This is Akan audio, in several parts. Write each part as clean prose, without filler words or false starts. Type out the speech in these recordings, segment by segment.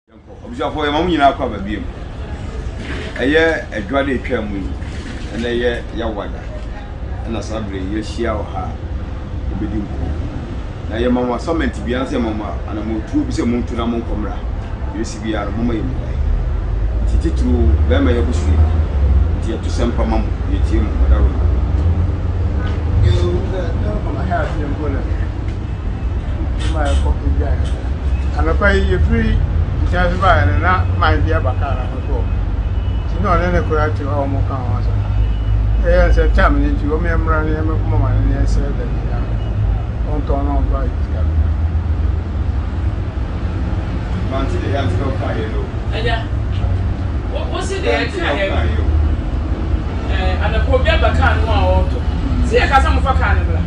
Obja for mom nyina kwa ba biem. Eye adwade atwa mu yi. Na ye yawada. Na sabre ye hia wo ha. Obedi mko. Na ye mama summit bia na se mama ana mo tu bi se mo tu na mo nkomra. Yesi bia ro mama ye mu. Tititru ba ma ye busu. Ti ya tu sempa mam ye tie mu da ro. No mama ha ti ngona. My copy guy. And I pay you free. Just buy and not my dear Baccara. You know, then I could to all more cows. Yes, a time into your memory, and Mamma, and I said that on turn on by Manti the hands go fire. What's it there? And the poor Bacan auto. See a cousin of a carnival.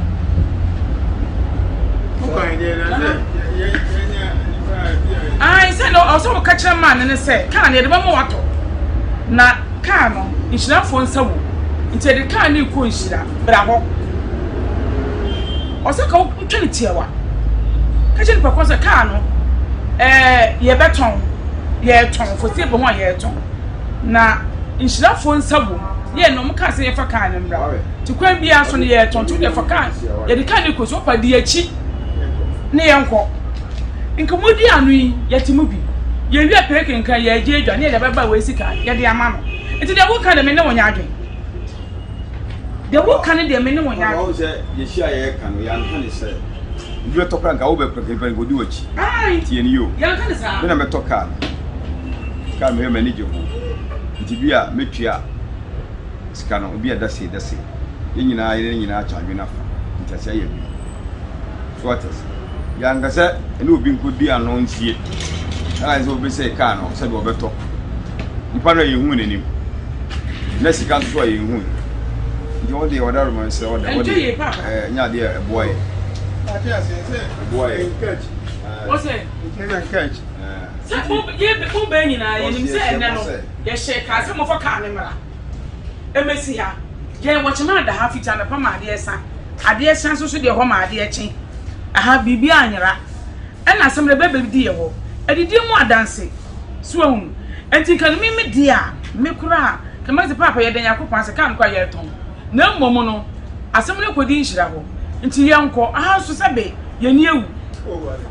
I said, no, also catch a man and say, can't you remember what? Na Cano, it's not for some. It's a kind of coincidence, bravo. Also, go to the tier one. Catching because a cano, ye beton, ye tongue for 1 year tongue. Na, it's not for some. Ye no can say for kind and bravo. To quite be asked on the year tongue to the for kind. Ye the kind of course up by the cheap. Nay, uncle. In Comodi Anui, yet movie. You are picking can ye jadra near the Baba Wessica, yet the amano. It's the work kind of minimum yarding. The work kind of the minimum yard. You share can we say. You are talking over preparing go do it. Aye, you. Young Canisa. Then I'm a talker. Come here, manage you. It be a metria. Scano be a dusty. In our charge enough. It has a what is Young said, and who been could be unknown see it. As will be say, Cano, said Roberto. You partner you win in him. Let's can't try you win. The only other man said, yeah, dear boy. Boy, What's it? Catch. Who bang in I said, yes, shake has some of a carnival. MSC, yeah, what's a man the half each and upon my dear son. I dear son, so should your home, my dear chin. I have Bibiana, and I some the baby dear. I did more dancing. Swoon, and think can me, dear, me cry. Come as the papa, then I could pass a can't quiet tongue. No momono, as some look within Shirabo. Until young call a house to Sabe, you knew.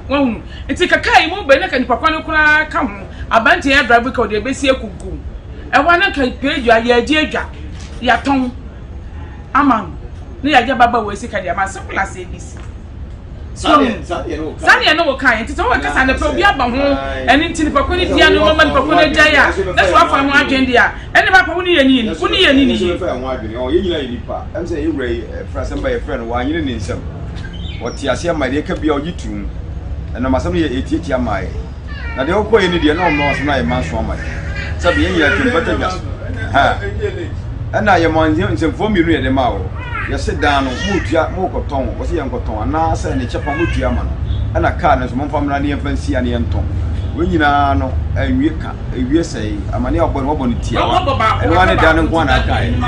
Oh, it's a caca, move by neck and papa come. A banty air driver called the Bessia cuckoo. I want to pay you a dear jack. Ya tongue. Among. Near Baba was sick at my simple as this. Sunny, no kind. It's all a kind of phobia, and into the Poconi Diano woman for Jaya. That's what I'm watching there. And about Pony and Yin, Pony and Yin. I'm saying you ray present by a friend while you need some. What you see, my dear, could be all you too. And I must only 80 my. Now they all go in India, no more than a man's for my. So the Indian better just. And I am on him to inform you near the mouth. You sit down, move ya, more tongue, was young cotton, and now send a chapamutia man. And a car is one from Rani and Fancy and Yanton. When you know, and we say, a man of one tea, and one down and one at time.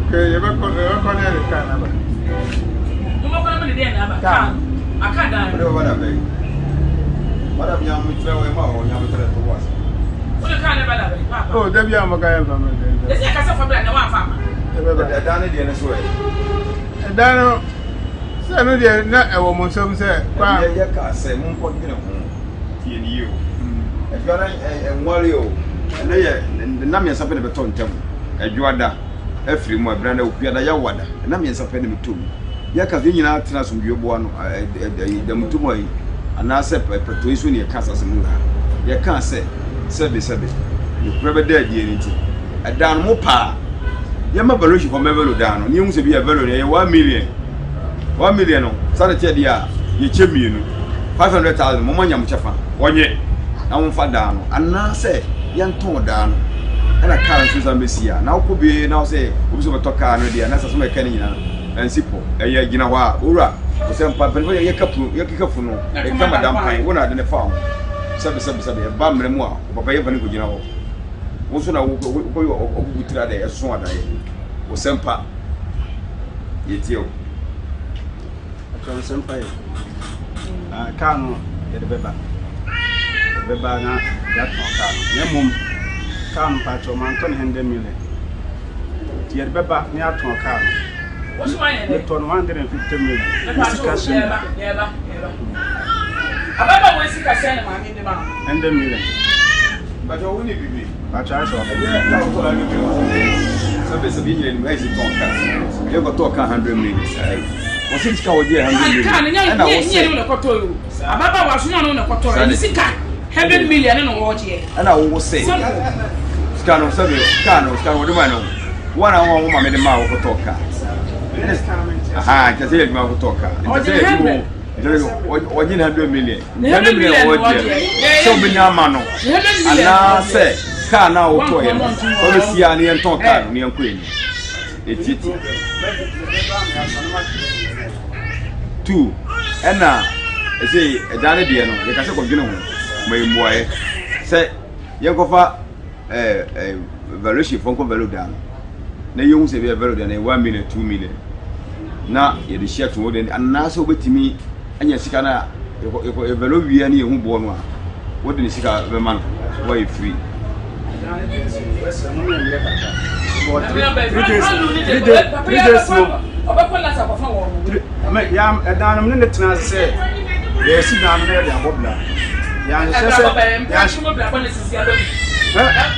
Okay, you ever call it Canada? You walk on the day, I can't. What have young with young to was? Oh, there be a Magai from it. It's like a suffer black and one farmer. Done it in this way. And Dano, Saturday, not a woman, some say, I can't say, Moon put in you. If you're a warrior, and the Namian something of a ton temple, a Juada, every more brand of Piada Yawada, and Namian something too. Yakavin out to us from your one, the Mutumoi, and I said, persuasion your castles and Mula. You can't say. Sabi, you never dead, ye a down more pa. Yama Barushi from Mevelo down, and you to be a very 1 million. 1 million, Sanatia, ye chimney, 500,000, Momanya Muchafa, 1 year. I won't fall down, and now say, young tone down, and I can't choose a messia. Now could be now say, who's over talk already, and that's a Canina and Sipo, a year Ginawa, Ura, or some papa, Yakapuno, a come a damn pine, one at the farm. Sabe, a bam memoir, Papa Evan, you know. Also, now we try a swan, or Sempa. Yet you. Senpai. car no yɛde bɛba na yɛatɔn car no na mmom car no patro man tɔn 100 million yɛde bɛba na yɛatɔn car no what's my name? yɛtɔn 150 million sika hyɛ ababa wo sika hyɛ na maame ne ma 100 million But you won't be. patro ayɛ sɛ Sabe yɛn no ɛsi tɔn car. Yɛ kɔ tɔ car 100 million. Wɔsi sika wɔ gye 100 million. Car ne nya ne no kɔtɔ yo. Ababa wa so no no kɔtɔ. Ni sika 100 million no wɔ gye. Ɛna wo sɛ. Sika no sabe car no sika wɔ de ma no. Wana wo ma me de ma wo kɔtɔ car. Aha, kɛse yɛ ma kɔtɔ car. Kɛse Wajin 100 million. 100 million wajin. So binyama no. Ana se car na wo to ye. O si ani en ton car ni en ko ni. Etiti. 2. Ena ese edane de no. Ye ka se ko dwene ho. Mai muaye. Se ye ko fa valuation fon ko value dan. Na ye hu se be value dan 1 million 2 million. Na ye de share to den ana se obetimi anya sika na evelo wia na ehu bo no a wo de sika be man wo e free yam edanum ne tena se ye si na me de abobla ya se ya shimo bla bone sisi ado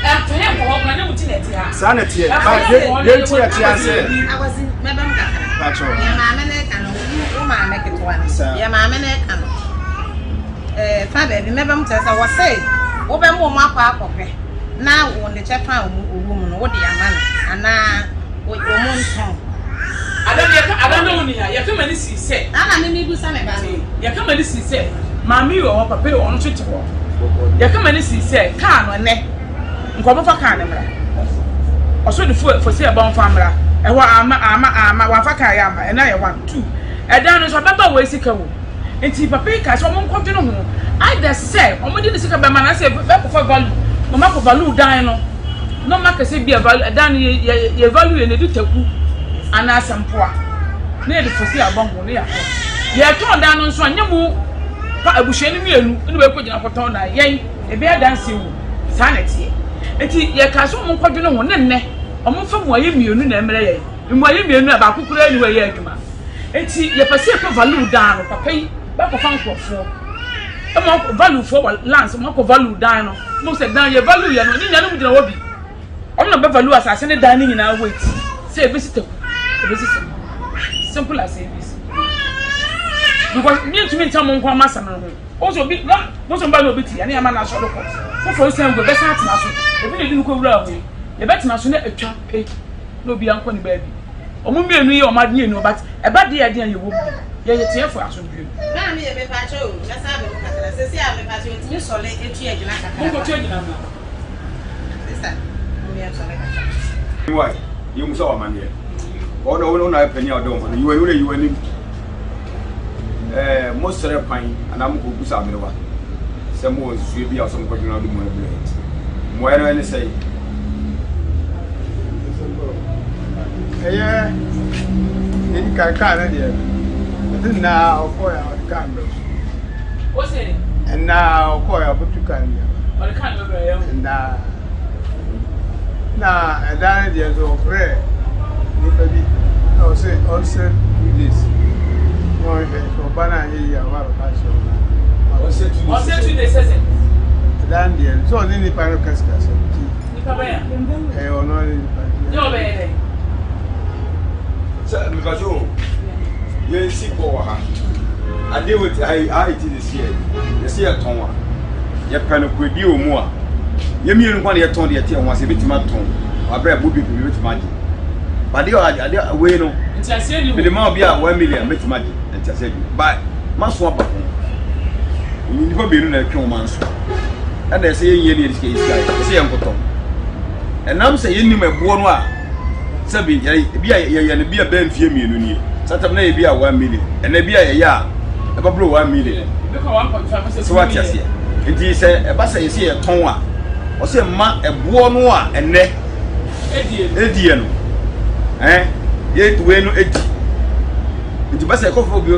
afeye ko na ne muti neti ha sa na tie ba ye ti ya ti ase akwasi mebam kaka patro ya maame ne ka no wo maame ketwa ne ya maame ne ka no fa baby mebam tesa wo say wo be mo akwa akopɛ na wo ne chefa owu mu no wo de ama no ana wo mo nton adam no ni ha ya kama ni si se ana me mi bu sa me ba no ya kama ni si se maami wo papa wo no twete wo ya kama ni si se ka no ne nko fa ka ne mra oso de fo se ba on fa mra e ho ama wa fa ka ya ama e na ye 1 2 e dan no so baba wo esika wo enti papa ka so mo nko dwene ho I just say o mo di sika be ma na se be ko fa value mo ma ko value dan no ma ka se bia value dan ye value ye ne di taku ana asampoa na ye de fo se abon ho ne ya ye ton dan no so anyemu pa abuhwe ni mienu ne be ko gina koton na yen e be dan se wu sa na tie enti ye ka so mo nko dwene ho ne nne o mo fa mo aye mienu na emre ye mo aye mienu aba kokura ni we ye adwuma enti ye pese ko value dan no papa yi ba ko fa nkofo mo value for lands mo ko value dan no mo se dan ye value ye no ni nya no mu gina wo bi o no be value asase ne dan ni nyina wait say be sit simple as this because me to me tell mo nko masa no also bi no mo so ba no bi ti ani ama na so do ko for say go be sa atina so e bi ne di ko wura we ye betina so na atwa pe no bi anko ni ba bi o mu mienu ye o ma de enu but e ba de ye ye wo ye ye tie for aso bi na me ye me pa cho na sa be ka se si a me pa cho ti so le etu e gina kaka mo ko tie gina ma sister mo ye so le kaka why you musa wa manie ono na peni odo mo you ni mo sere pan ana mo ko gusa amewa se mo su bi aso mo ko juna do mo ebe mo era ni sei eye ni ka na dia na okoya kan do o se na okoya butukan dia o kan do be yo na edan dia zo free ni baby o se 2 days no e so bana ye ya wa ka so o se 2 days se edan dia so ni pa no kaska se ni pa ba ya ono ni pa yo be de se me va jo ye si ko ha ade with I it this year ton wa ye pano kwedi o mu a ye mienu kwa ye ton de tie ho ase betima ton abra bobi bi betima di but ade we no ntiase ni be ma obi a 1 million betima di ntiase bi but maso aba ho ni ko be nu na twa man so e na se ye ni ske iska se ye nkoton enam se ye ni mebo no a se bi ye ne bi a ba mfie mienu ni satam na ye bi a 1 million e na bi a ye ya e ba bro 1 million be ko 1.5 so what yase nti se e ba se ye se ye ton a o se ma ebo no a ene edie no ye tuwe no edi nti ba se ko fo bi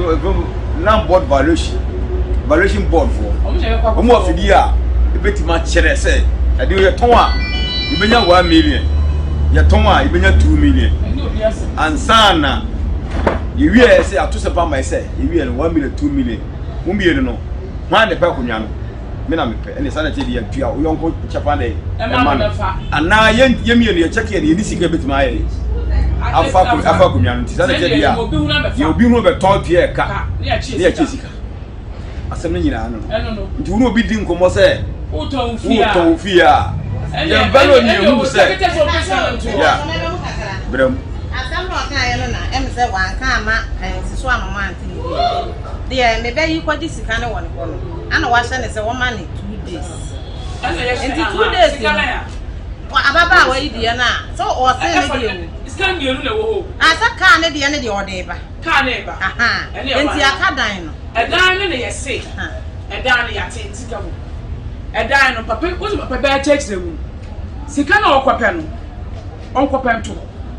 land board valuation valuation board for omo afidi a ebetima chere say ade ye ton a ibenya 1 million ye ton a ibenya 2 million ansana ye wie say atose pa mai say ye wie no 1 million 2 million mumie no hwan de pa konwa no me na me pe ene sana tedi ya tua o yonko chapa de e ana ye mie no ye check ye ni sika betima aye afa konwa no sana tedi ya ye obi hu be ton pie ka ne ya sika asem no nyina no nti wo no obi di nkomo say uton fia ya balo ni hu say ya brem asem no kan ye no na em say wan kan ma siso amama anti de me be yi kwaji sika ne won ko no ana wa hye ne say won ma ne 2 days and 2 days ababa wa yi de na so o say ne de iska mienu na wo ho asa kan ne de ne de odeba kan ne ba aha enti aka dan no edan ne ye say edan ne ya te sika wo edan no papa wo papa be church de wo sika na okwape no onkwape nto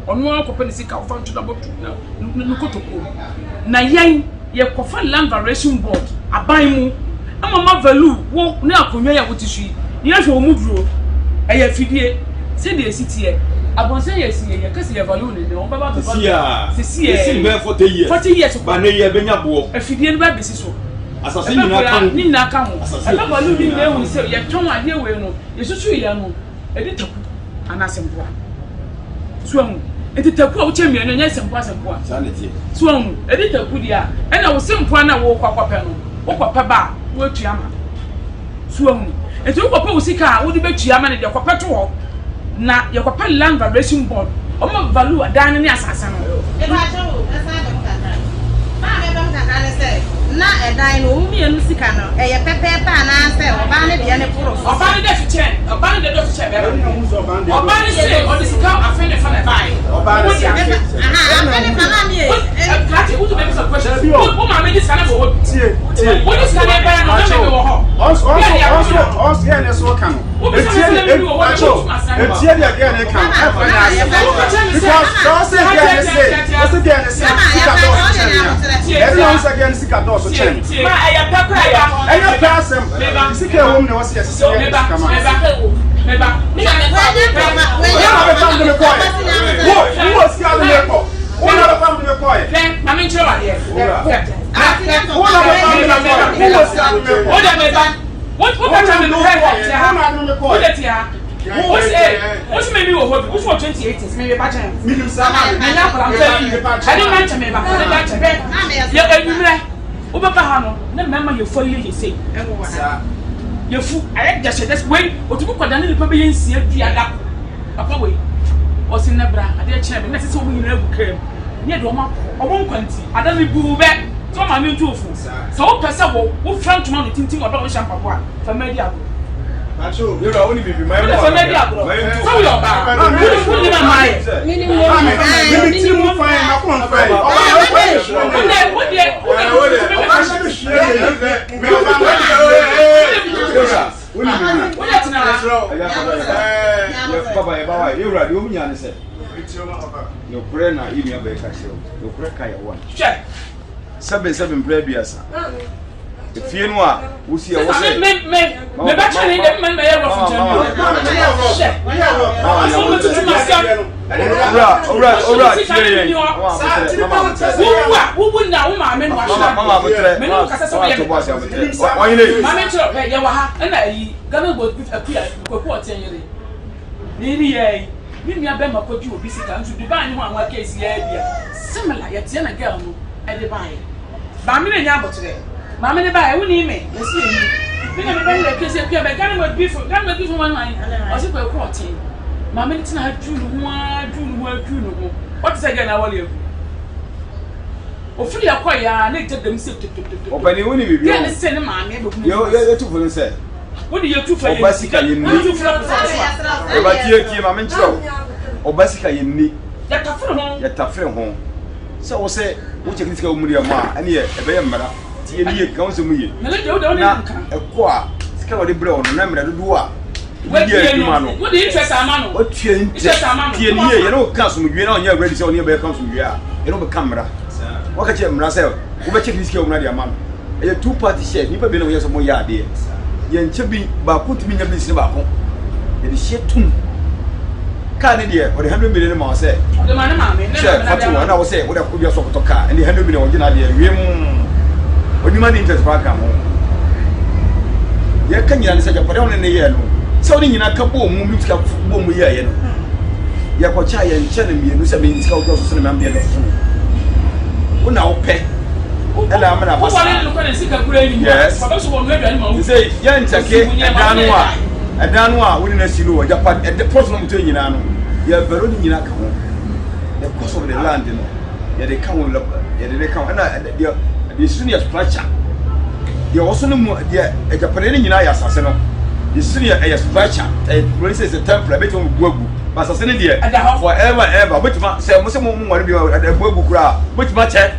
ono okwape ne sika wo fa nto na botu na kotoko na yen ye kofa land valuation board aban mu ama value wo na akonwa ya wotisui ni ahwe wo muduro eye fidie se de esitie abonse ye sie ye kase ye value ne on baba to si be 40 years ba ne ye benya bo afidie no ba besi so asase ni na ka ho ebe value ni na hu se ye twon ade we no ye susu ye no edi taku anasempo suamu edi taku a wo chemie no nya sempo asempo a sanete suamu edi taku dia ena wo sempo na wo kwakwape no wo kwapa ba wo atuama suamu eti wo kwapa wo sika wo di betuama ne de kwapa to ho na ye kwapa land valuation board o ma value adan ne asasa no e ba chawo esa be mukaka ba me be mukaka ne say na edan no umi enu sika no eye pepe pa na say oba ne de ne poro oba ne de fichen oba ne de do fichen be oba ne say o de sika afen ne fa na bai oba ne say aha afen fa na mi e kati wo to be some question wo ma me dis kana wo tie wo dis kana be no na me wo ho also here ne so kan etie dia dia ne kan because so say dia ne say sika do everyone say dia ne sika do so chen ma aya papa aya person sika home ne was yes sika ma meba what's maybe what for 28 maybe by chance minimum salary I didn't mention me back yeah Obaba ha no na mema ye fo ye say ye fu I just this way otuko kwada ne nipa be ye nsia dua da papa we o sin na bra ade kire me na se omu nyina agukam ne de omo nkwanti ada ne bu be so ma me ntuofu so wo pesa wo front man tintin odo wo shampa bo a fa medi ago Acho, you know only be my mom. So your ba. Who ni na mai? Minimum fine na kon fine. If you know, we see a me back in the man may have Mama ne ba e woni me na si eni me na me ba le kese pia be gan mo bi for one line o se ko e ko tin mama ne tina adu no ho what is again na wale o firi akoya na je dem se o ba ni woni bibi o ne se ne mama e be ku yo tu fo se woni ye tu fa o ba sika ye ni o ba tie mama nchiro o ba sika ye ni ya tafre ho se o se wo che kritika o muri ama ane ye e be ye mmara tie ni kan so mu ye na le do na eko a sika wo de bre ono na mmara dodo a wo de interest amano o tie tie ni ye no kan so mu dwe na onye ready se onye be kan so dwe a ye no be kamera wo ka che mmara se wo be che kritika o muri ama a two-party share. People be no yes more yard there. Yen chebi ba put me in business ba ko. Ye the share too. Car there for the 100 million man say. The man mama. Sir, what you want I was say what I could be a sort of car and the 100 million original there. When you man interest back am. Ye kan yan say for down in the year no. So ni nyina ka bo mu mi ka bo mu ye no. Ye ko cha ye nche na mi no say me ska so na me am dey no. Wo na wo pe. Ela am na ba. Yes. You say ye ncheke edanu a woni na silo Japan the person no mto nyina no. Ye vero ni nyina ka ho. The cost of the land no. Ye dey ka ho ye dey ka ho na the senior structure. Ye also no the Japan ni nyina ya asase no. The senior a structure. When say the temple bet on guagu. But asase ni dey forever but say mo nware bi the guagu kura but ma che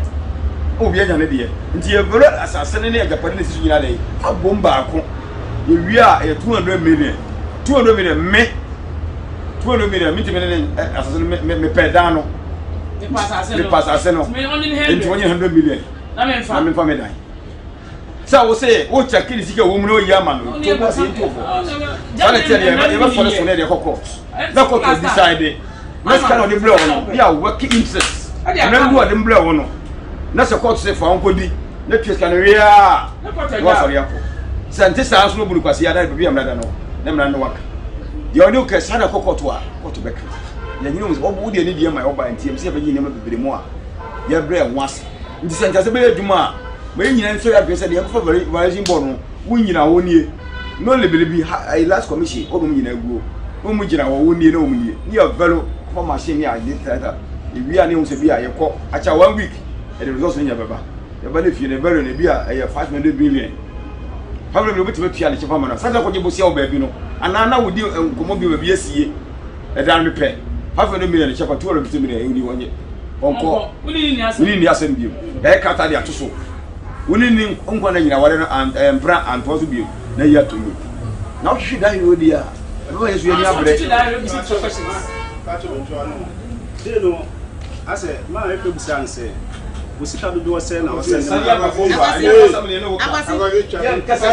obi anya ne dey nti ye vero asase ni Japan ni sisu nyina dey abomba ako ye wi a 200 million me 200 million me asase me pay down no me pass asase no nti 100 million na me fa me dan sa wo say wo check ni sika wo mu no ya ma no to pass into for wala tell you for the sonne dey kokko na ko to decide na ska no dey blow no bia work interest na ndu dey blow no na se court say for onkodi na tweka no wia wo sorry akọ sante sa aso no bulu kwase ya da bia mrada no na mrada no waka de oni ka sana kokko to a court beka ya nyino mo wo de ni de ma yo ba ntiem se fa nyine ma bibire mo a ya bre nwase nti sante se be aduma we nyina nso ya pese de ya fa valuation board no wo nyina wo nie no lebele bi I last commission o mo nyina guo o mo nyina wo nie na o mo nie ni ya velo for machine ya de tata e wi ani o se bi a ye ko acha 1 week e the results nya baba ya ba le fie ne velo ne bi a 500 billion problem no beti betua ne chefa ma no sasa ko gebo sia o ba bi no ana na wo di nkomo bi ba bi asie e dan me pe 500 million ne chefa 250 million e ni wonye onko woni ni asem bi e kata dia toso woni ni onko na nyina ware no empra anto so bi na ya to you na o hwi da yo dia e ba yesu ya ni abre no ase ma e pe busa nse busika do do se na o se sani ya mafo ba asamle no ya kasa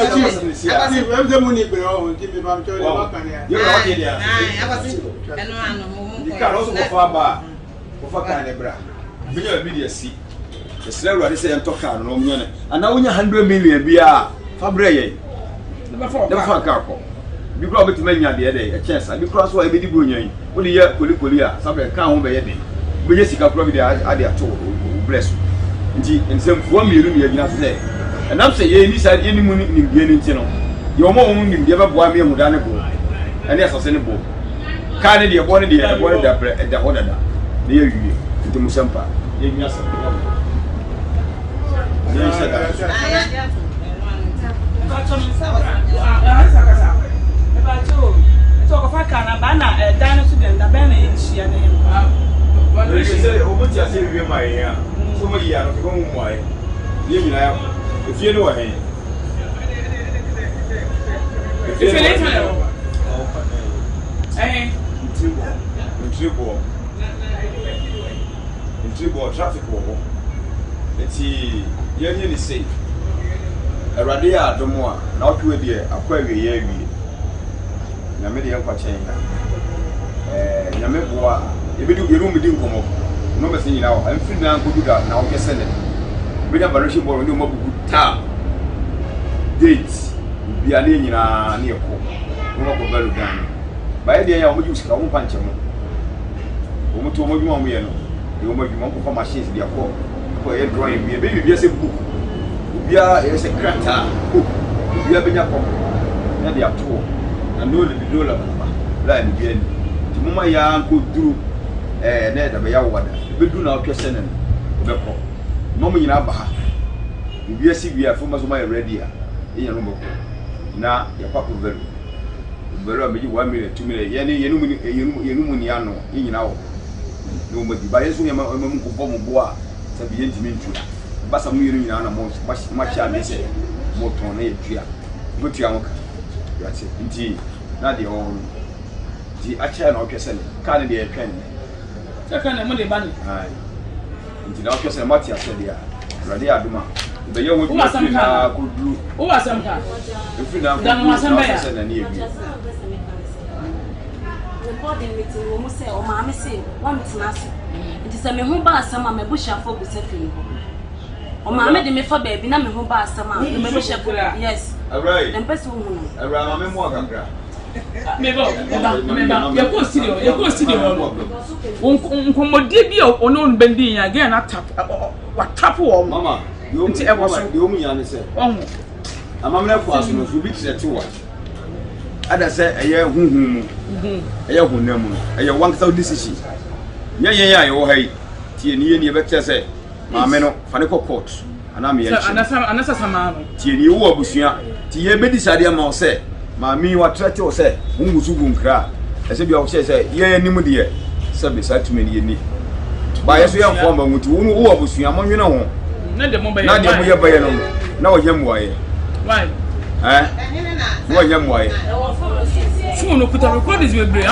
Mze muni bre o ti me ba mcho le ba kan ya. Yo ro ke dia. Abasi. Eno anu mo. Di ka ro so ko fa ba. Ko fa kan e bra. Binya bi dia si. The slave ro say ento ka no mo nyane. Ana wonya 100 million bia fa bre ye. The fa ka ko. Bi kro obeti manya de e chance. Bi kro so e be di bronyan. Wo di ye koli a sabe ka ho be ye de. Bi ye sika kro bi de ade ato bless. Nti ensem fo miru mi agina so say. Enam say ye ni side eni mu ni bia ni ntino. Ye omo omo ni bia be boa me hu da ne bo. Ene asase ne bo. Ka ne de bo ne de bo ne da pre da hoda da. Ne ye wie. Nti musampa. Ye nya sa. Ye sa da. So ko fa kana ba na dan so den da ben na yishia ne Ye say omo ti ase wie mai ya. So mo ya no ko mo mo ai. Ye nyina ya. Efie no wa hen. Efie ne tano. Intribo traffic wo. Eti ye nye ni say. Erade ya adomo a na otwe de akwa awie ya awie. Na me de yan kwa chen. Nyame boa ebedu yeru medi nkomo. No me se nyina wo. Amfiri na nkodu da na wo kese ne. Bida valuation board ni mo bugu ta date bia ne nyina ne ekọ mo ko balu dan ba ye de ya mo ju sika mo panche mo o mo to mo ju mo ye no e o mo ju mo ko machines dia ko ye drawing bia se book bia ye se krata bia benya ko na dia to na no le bido la ba la ni bia ni ti mo ma ya ko duru na da ba ya wada be du na o twese ne be ko no mo nyina ba ha bia si bia fo ma so ma ready a enya no moko na ya pa vero a meji 1 million 2 million yenu mu ni ano nyina wo no mo di ba yeso ya ma ko bo mo bo a sabi ye ntimi ntua ba sa mu yenu nyina na mo ma sha me se mo ton na ye tua go tua mo ka ya se nti na de on di a cha na o kwese ne ka ne de e twen ne ka na mo de ba ne ai nti na o kwese na mati ase de a rade aduma Be ye wo Who some na car? ko duru. Who was some car? Efi na ko Dan wa some se na ni ebi. The board meeting wo mo say o ma me say won tena ase. Nti se me ho ba asam a me bushafo bu se fi ho. O ma me de me fa ba bi na me ho ba asam a me bushafo. Yes. Alright. Dem pese wo hu. Alright, ma me mo akakra. Meba. You go studio. Nkomodi bi ono bendi ya again na tap. What tap wo. Mama, Nti e wo so. di o mu ya ne se. Ohun. Amamna kwa so no so bi tete wa. Ada se eye huhun mu. Eye hunam mu. Eye wankasa decision. Yen ya ye wo hai. Tie ni ye ni be tse se. Maame no fa ne court. Ana me ya chi. Anasa sama no. Tie ni wo abusua. Tie be disade ma o se. Maami wa trete o se. Hungusu gunkra. Ese bia o se ye anim de ye. Se be sa tumi ni ye ni. Ba ye so ye nfo ma nguti wo abusua mo nwene ho. Na de mo ba ye. Na de mo ye ba ye no. Na wo yam wa ye. Why? Wo yam wa ye. Phone no kuta record is we bre.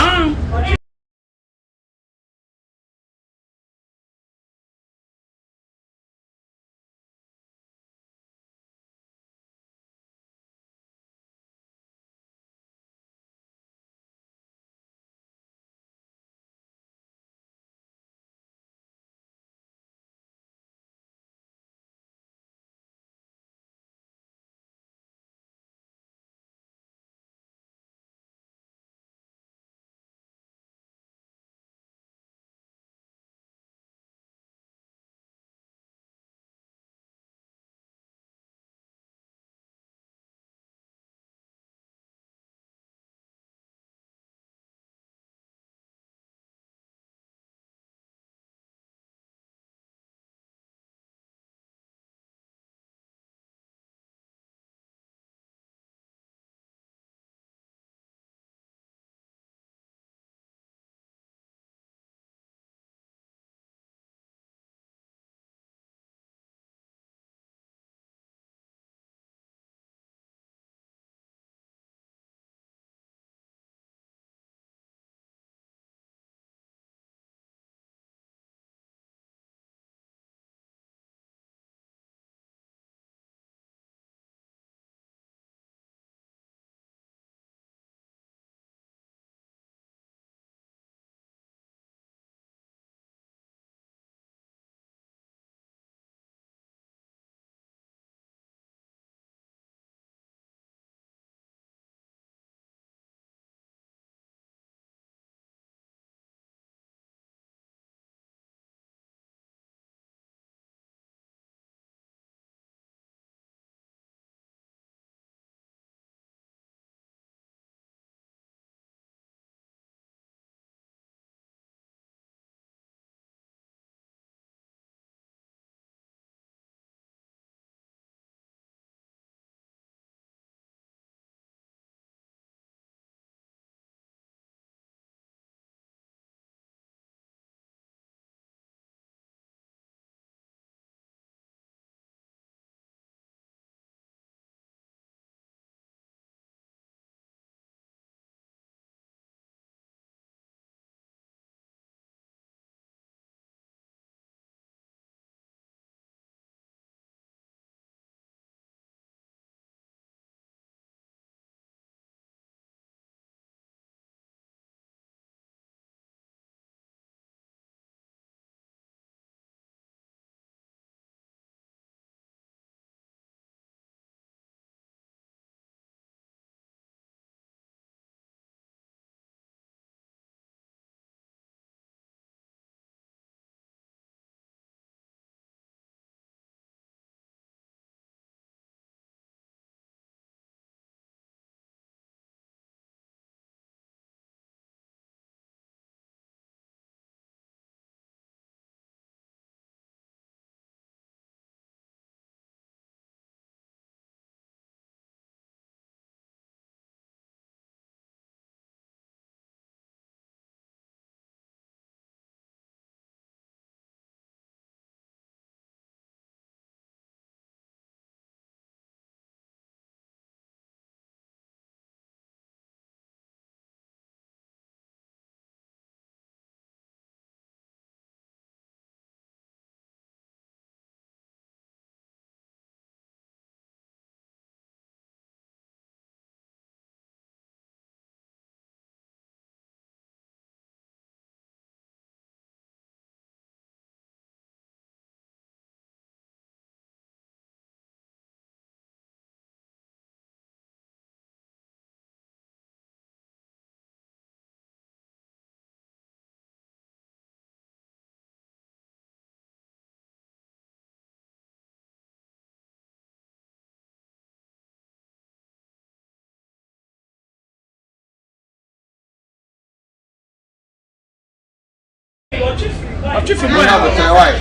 Ọtwi fi mo boy. na botai why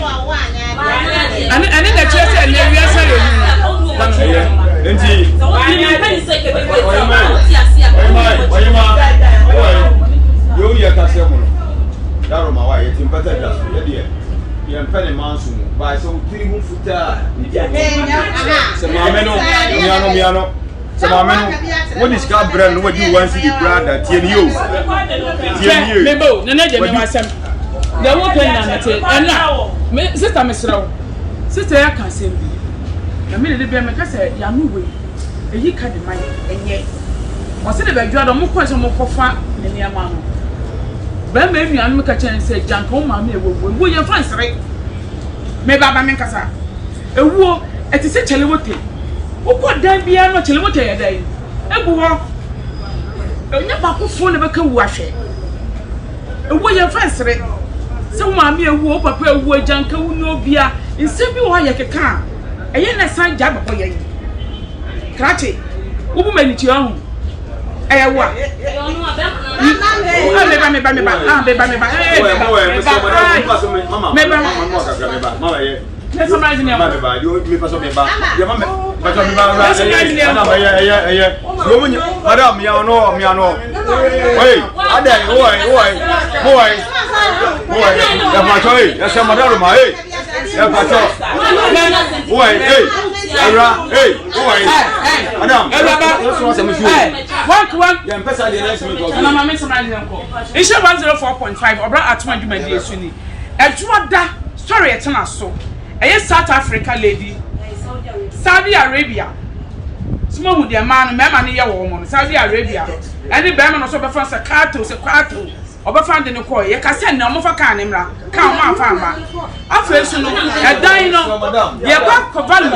Ani na chese na wi asa le hu. enti yo ye ka se mo no daro ma why etim pata da so ye de ye mpene manso mu ba so tiri hu futa se ma me no miano se ma me no woni ska brand no wadi wan si di brother tie ni yo Mebo na je me wasem. The wo pen na mete ena me sister me srawo. Sister ya kan sem bi. Na me de be me ka se ya no we. Eyi ka de man enye. O se de be dwa do mo ko se mo kofa ne ne ama no. Ba me nua no ka chen se janka o ma me ewo ye fan sere. Me baba me kasa. Ewo eti se chele wote. Wo ko dan bia no chele wote ya dai. Ebu ho. Onya ba ko fo ne be ka wu ahwe. Ewo ye fan sere. Se wo ma me ewo papa ewo janka wu no bia. Nse bi wo ya keka. Eye na san ja bako ye. Krache. Wo bu mani ti ahun. Eye wo a. Isha 104.5 Obra Atuma Jumadi Suni. Ejwada story etena so. Eye South Africa lady. Saudi Arabia. Small with their man, mema ni ya woman. Saudi Arabia. Any bema no so be fan se kato. Oba fan de no ko ye ka se na mo fa kan nimra. Kan mo afa ma. Afa so no edan no ye ba ko valu.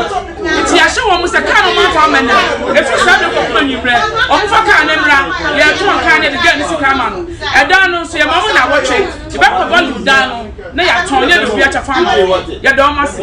Ti ya hye wo mo se kan mo afa ma na. E fi sa de ko kuma nimra. O mo fa kan nimra. Ye to kan de ga ni sika ma no. Edan no so ye mo na wo twe. Ti ba ko valu dan no. Na ya ton ye do bi acha fa ma. Ye do ma se.